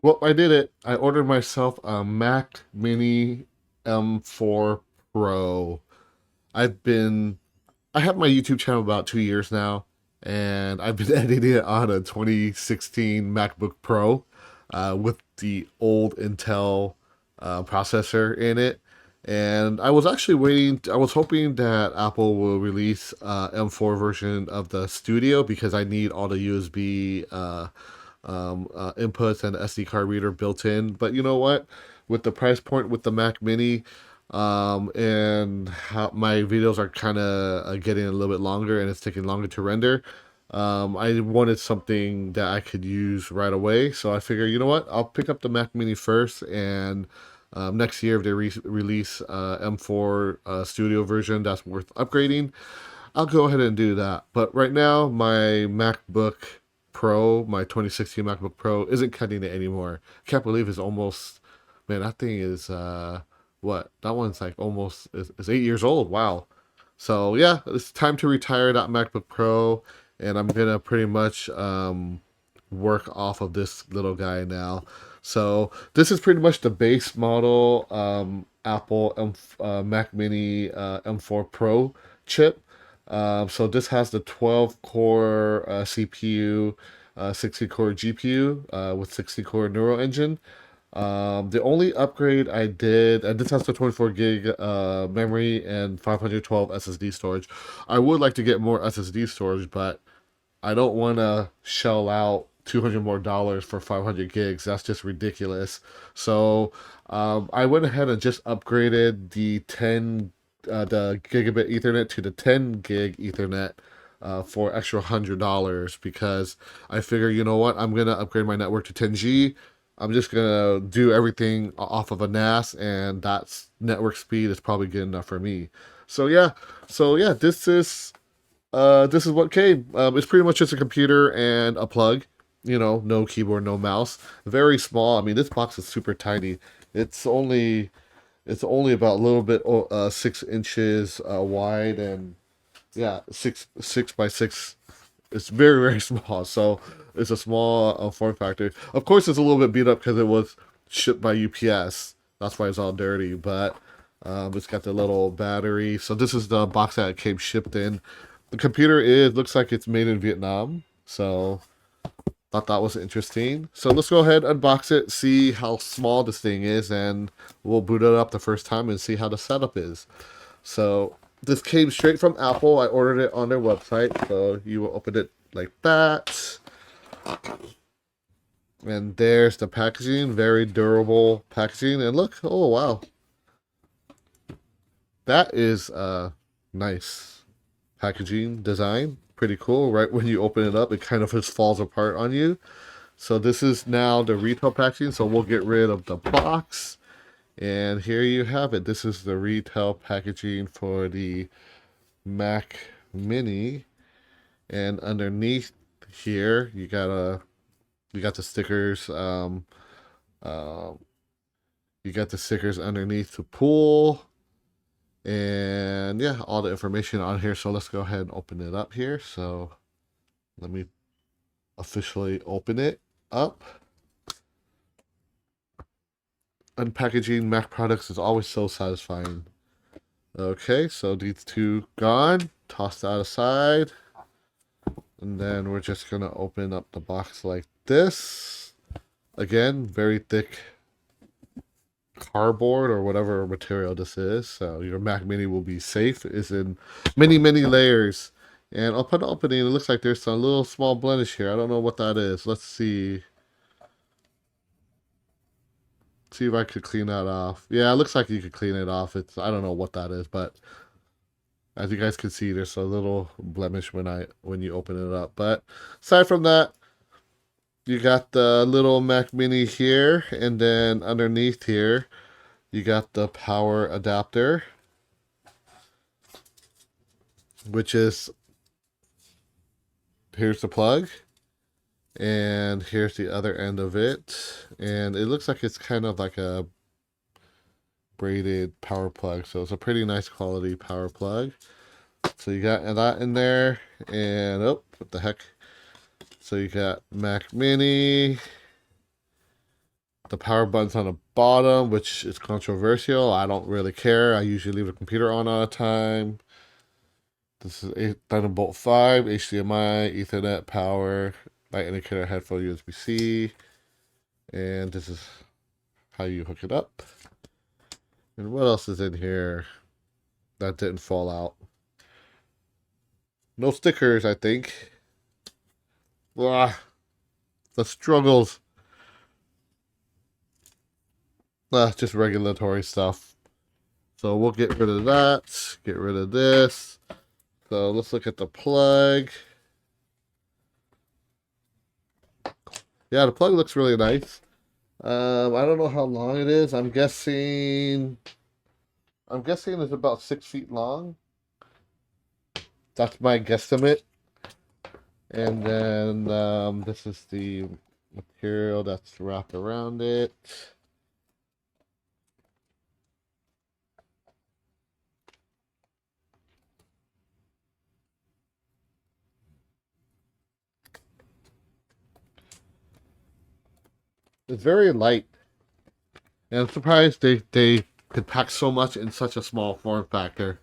Well, I did it. I ordered myself a Mac Mini M4 Pro. I've been I have my YouTube channel about 2 years now, and I've been editing it on a 2016 MacBook Pro with the old Intel processor in it. And I was actually waiting, I was hoping that Apple will release M4 version of the Studio because I need all the USB inputs and the SD card reader built in. But you know what? With the price point with the Mac Mini, and how my videos are kind of getting a little bit longer and it's taking longer to render. I wanted something that I could use right away, so I figured, you know what, I'll pick up the Mac Mini first, and next year if they release M4 Studio version that's worth upgrading, I'll go ahead and do that. But right now, my MacBook Pro, my 2016 MacBook Pro, isn't cutting it anymore. Can't believe it's almost, man, that thing is what? That one's like almost is 8 years old. Wow. So yeah, it's time to retire that MacBook Pro, and I'm gonna pretty much work off of this little guy now. So this is pretty much the base model Apple Mac Mini M4 Pro chip. So this has the 12 core CPU, 60 core GPU with 60 core neural engine. The only upgrade I did, and this has the 24 gig memory and 512 SSD storage. I would like to get more SSD storage, but I don't want to shell out $200 more for 500 gigs. That's just ridiculous. So I went ahead and just upgraded the gigabit Ethernet to the 10 gig Ethernet for extra $100 because I figure, you know what, I'm gonna upgrade my network to 10G. I'm just gonna do everything off of a NAS, and that's network speed is probably good enough for me. So yeah, this is what came. It's pretty much just a computer and a plug. You know, no keyboard, no mouse. Very small. I mean, this box is super tiny. It's only it's only about a little bit 6 inches wide, and yeah, six by six. It's very very small. So it's a small form factor. Of course, it's a little bit beat up because it was shipped by UPS. That's why it's all dirty. But it's got the little battery. So this is the box that it came shipped in. The computer is looks like it's made in Vietnam. So thought that was interesting. So let's go ahead, unbox it, see how small this thing is, and we'll boot it up the first time and see how the setup is. So this came straight from Apple. I ordered it on their website. So you will open it like that. And there's the packaging, very durable packaging. And look, oh wow, that is nice packaging design. Pretty cool. Right when you open it up, it kind of just falls apart on you. So this is now the retail packaging. So we'll get rid of the box. And here you have it. This is the retail packaging for the Mac Mini. And underneath here, you got the stickers. Uh, you got the stickers underneath to pull. And yeah, all the information on here. So let's go ahead and open it up here. So let me officially open it up. Unpackaging Mac products is always so satisfying. Okay, so these two gone. Toss that aside. And then we're just going to open up the box like this. Again, very thick cardboard or whatever material this is. So your Mac Mini will be safe. It's in many, many layers. And upon opening, it looks like there's a little small blemish here. I don't know what that is. Let's see. See if I could clean that off. Yeah, it looks like you could clean it off. I don't know what that is, but as you guys can see, there's a little blemish when you open it up. But aside from that, you got the little Mac Mini here, and then underneath here, you got the power adapter, which is here's the plug, and here's the other end of it, and it looks like it's kind of like a braided power plug, so it's a pretty nice quality power plug. So you got that in there, and oh, what the heck? So you got Mac Mini, The power button's on the bottom, which is controversial. I don't really care. I usually leave the computer on all the time. This is a Thunderbolt 5, HDMI, Ethernet, power, light indicator, headphone, USB-C. And this is how you hook it up. And what else is in here that didn't fall out? No stickers, I think. Blah, the struggles. Just regulatory stuff. So we'll get rid of that. Get rid of this. So let's look at the plug. Yeah, the plug looks really nice. I don't know how long it is. I'm guessing it's about 6 feet long. That's my guesstimate. And then this is the material that's wrapped around it. It's very light. And I'm surprised they could pack so much in such a small form factor.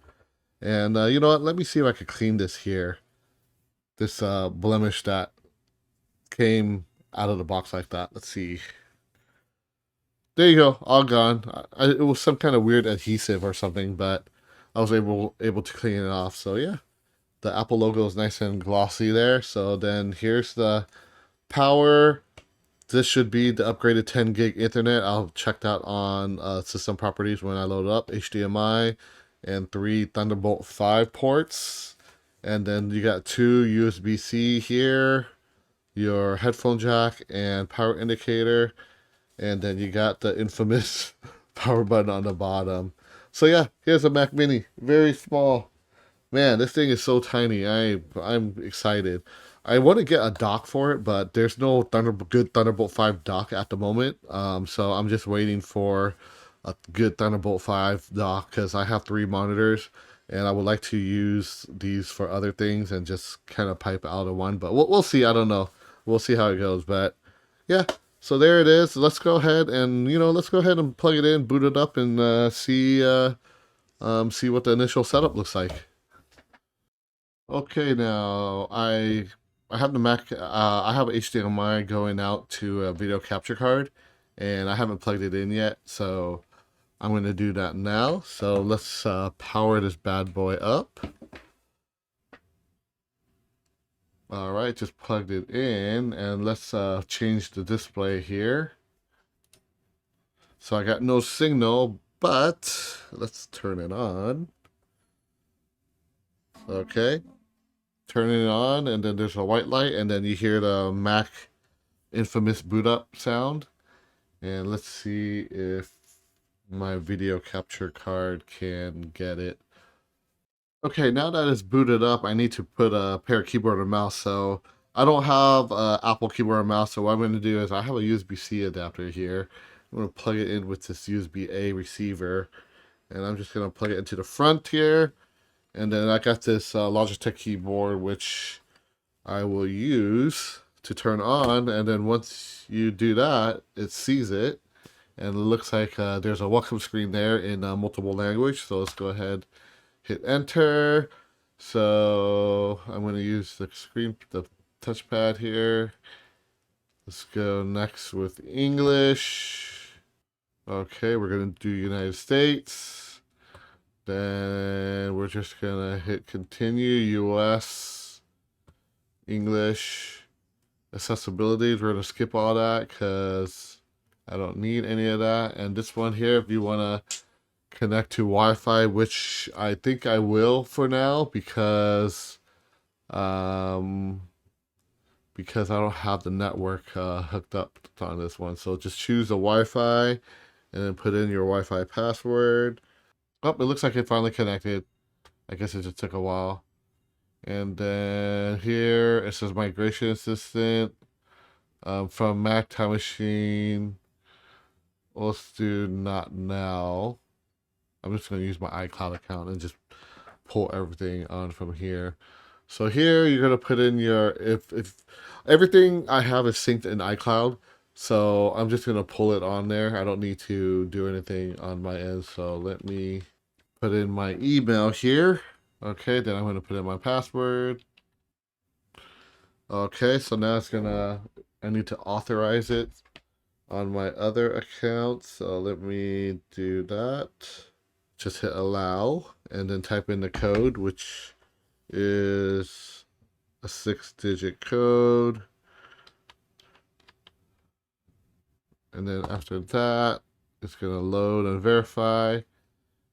And you know what? Let me see if I could clean this here. This blemish that came out of the box like that. Let's see. There you go, all gone. It was some kind of weird adhesive or something, but I was able to clean it off. So yeah, the Apple logo is nice and glossy there. So then here's the power. This should be the upgraded 10 gig Ethernet. I'll check that on system properties when I load it up. HDMI and 3 Thunderbolt 5 ports. And then you got 2 USB-C here, your headphone jack and power indicator. And then you got the infamous power button on the bottom. So yeah, here's a Mac Mini. Very small. Man, this thing is so tiny. I'm excited. I want to get a dock for it, but there's no good Thunderbolt 5 dock at the moment. So I'm just waiting for a good Thunderbolt 5 dock because I have 3 monitors and I would like to use these for other things and just kind of pipe out of one. But we'll see. I don't know. We'll see how it goes. But yeah, so there it is. Let's go ahead and let's go ahead and plug it in, boot it up, and see what the initial setup looks like. Okay, now I have the Mac. I have HDMI going out to a video capture card, and I haven't plugged it in yet. So I'm going to do that now. So let's power this bad boy up. All right, just plugged it in, and let's change the display here. So I got no signal, but let's turn it on. Okay, turning it on, and then there's a white light, and then you hear the Mac infamous boot up sound. And let's see if my video capture card can get it. Okay, now that it's booted up, I need to put a pair of keyboard and mouse. So I don't have Apple keyboard and mouse. So what I'm going to do is I have a USB-C adapter here. I'm going to plug it in with this USB-A receiver. And I'm just going to plug it into the front here. And then I got this Logitech keyboard, which I will use to turn on. And then once you do that, it sees it. And it looks like there's a welcome screen there in multiple language. So let's go ahead, hit enter. So I'm going to use the touchpad here. Let's go next with English. Okay, we're going to do United States. Then we're just going to hit continue, US, English, accessibility. We're going to skip all that because I don't need any of that. And this one here, if you want to connect to Wi-Fi, which I think I will for now because I don't have the network hooked up on this one. So just choose the Wi-Fi and then put in your Wi-Fi password. Oh, it looks like it finally connected. I guess it just took a while. And then here it says Migration Assistant from Mac Time Machine. Let's do not now. I'm just going to use my iCloud account and just pull everything on from here. So here you're going to put in your, if everything I have is synced in iCloud. So I'm just gonna pull it on there. I don't need to do anything on my end. So let me put in my email here. Okay, then I'm gonna put in my password. Okay, so now I need to authorize it on my other account. So let me do that. Just hit allow and then type in the code, which is a 6-digit code. And then after that, it's gonna load and verify.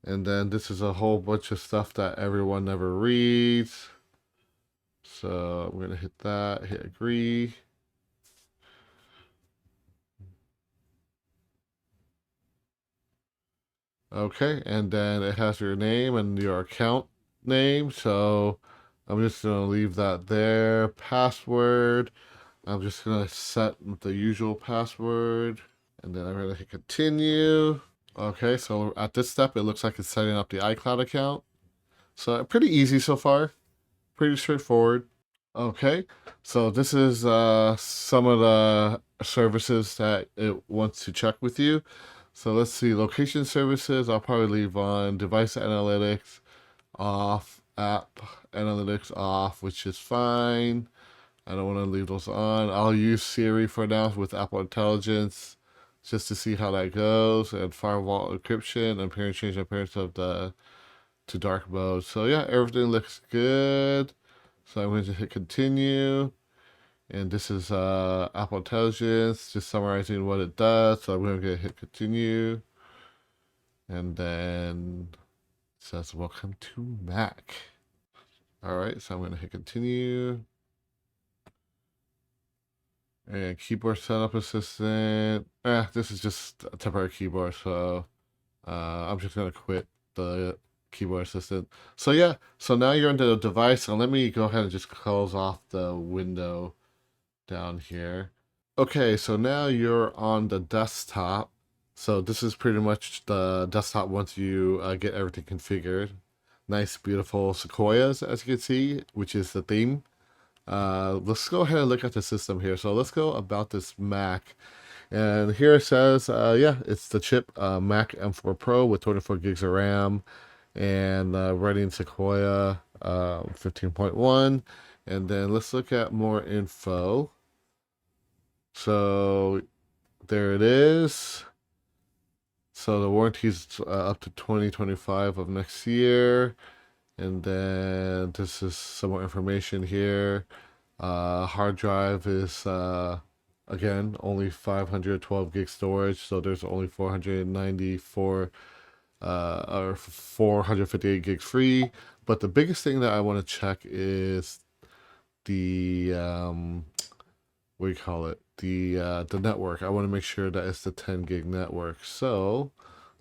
And then this is a whole bunch of stuff that everyone never reads. So I'm gonna hit that, hit agree. Okay, and then it has your name and your account name. So I'm just gonna leave that there. Password. I'm just gonna set the usual password. And then I'm gonna hit continue. Okay, so at this step, it looks like it's setting up the iCloud account. So pretty easy so far. Pretty straightforward. Okay, so this is some of the services that it wants to check with you. So let's see, location services, I'll probably leave on device analytics off, app analytics off, which is fine. I don't want to leave those on. I'll use Siri for now with Apple Intelligence just to see how that goes, and firewall encryption and parent change appearance of the to dark mode. So yeah, everything looks good. So I'm going to hit continue. And this is Apple Intelligence, just summarizing what it does. So I'm going to hit continue. And then it says welcome to Mac. All right, so I'm going to hit continue. And keyboard setup assistant. This is just a temporary keyboard, so I'm just going to quit the keyboard assistant. So yeah, so now you're on the device. So let me go ahead and just close off the window down here. Okay, so now you're on the desktop. So this is pretty much the desktop once you get everything configured. Nice, beautiful sequoias, as you can see, which is the theme. Let's go ahead and look at the system here. So let's go about this Mac. And here it says, yeah, it's the chip Mac M4 Pro with 24 gigs of RAM and running Sequoia 15.1. And then let's look at more info. So there it is. So the warranty's up to 2025 of next year. And then this is some more information here. Hard drive is again only 512 gig storage, so there's only 494 or 458 gigs free. But the biggest thing that I want to check is the what do you call it? The network. I want to make sure that it's the 10 gig network. So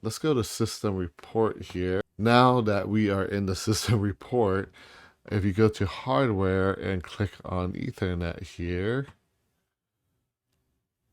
let's go to system report here. Now that we are in the system report, if you go to hardware and click on Ethernet here,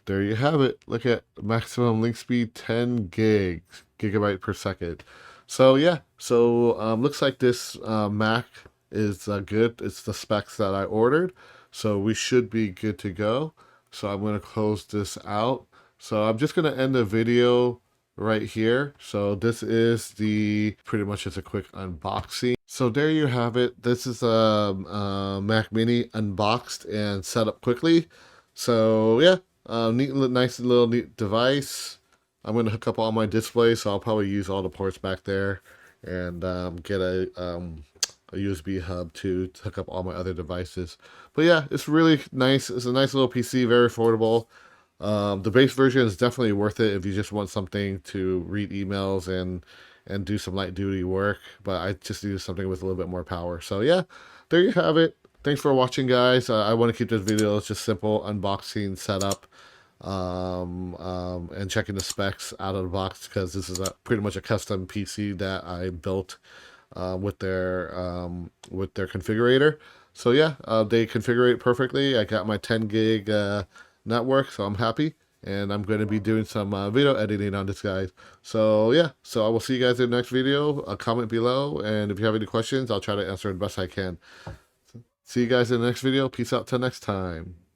there you have it. Look at maximum link speed 10 gigabyte per second. So yeah, so looks like this Mac is good. It's the specs that I ordered. So we should be good to go. So I'm going to close this out. So I'm just going to end the video right here. So this is the pretty much just a quick unboxing. So there you have it. This is a Mac Mini unboxed and set up quickly. So yeah, nice little neat device. I'm gonna hook up all my displays, so I'll probably use all the ports back there, and get a USB hub to hook up all my other devices. But yeah, it's really nice. It's a nice little PC, very affordable. The base version is definitely worth it if you just want something to read emails and do some light duty work. But I just need something with a little bit more power. So yeah, there you have it. Thanks for watching, guys. I want to keep this video it's just simple unboxing setup, and checking the specs out of the box because this is pretty much a custom PC that I built with their configurator. So yeah, they configure it perfectly. I got my 10 gig network, so I'm happy. And I'm going to be doing some video editing on this, guys. So yeah, so I will see you guys in the next video. Comment below, and if you have any questions, I'll try to answer the best I can. See you guys in the next video. Peace out till next time.